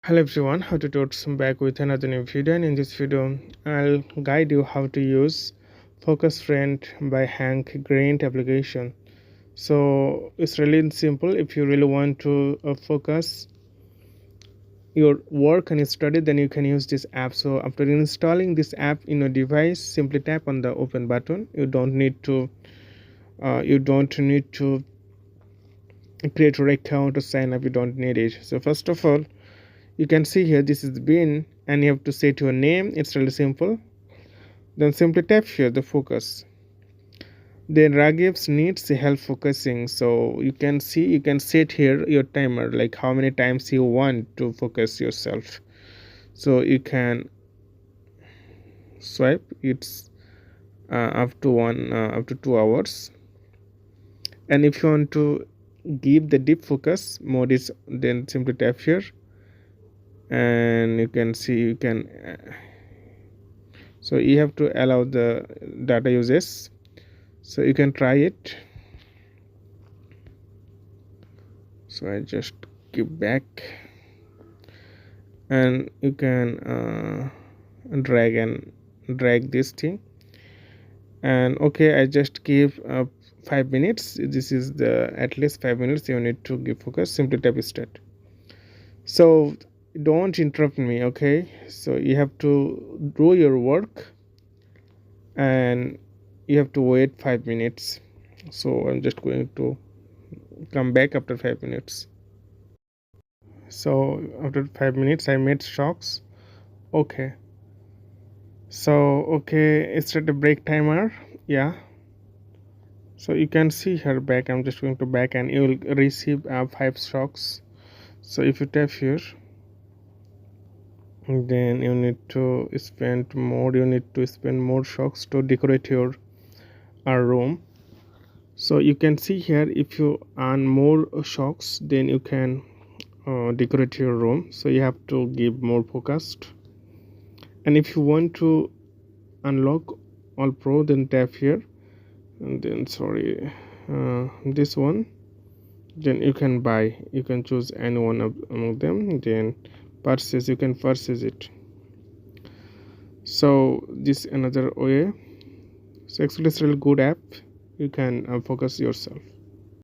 Hello everyone, how to tutorials. I'm back with another new video, and in this video I'll guide you how to use Focus Friend by Hank Grant application. So it's really simple. If you really want to focus your work and study, then you can use this app. So after installing this app in your device, simply tap on the open button. You don't need to create your account or sign up. You don't need it. So first of all, you can see here this is the bin and you have to set your name. It's really simple. Then simply tap here the focus. Then Ragiv's needs help focusing, so you can set here your timer, like how many times you want to focus yourself. So you can swipe it's up to 2 hours. And if you want to give the deep focus mode is, then simply tap here and you can see so you have to allow the data uses, so you can try it. So I just give back and you can drag this thing, and okay, I just give 5 minutes. This is the at least 5 minutes you need to give focus. Simply tap start. So don't interrupt me, okay? So you have to do your work and you have to wait 5 minutes. So I'm just going to come back after 5 minutes. So after 5 minutes I made shocks. Okay, so okay, start a break timer. Yeah, so you can see her back. I'm just going to back and you will receive 5 shocks. So if you tap here, then you need to spend more shocks to decorate your room. So you can see here, if you earn more shocks, then you can decorate your room. So you have to give more focused. And if you want to unlock all pro, then tap here and then this one, then you can buy, you can choose any one among them, then purchase, you can purchase it. So this another way. So actually it's a really good app. You can focus yourself.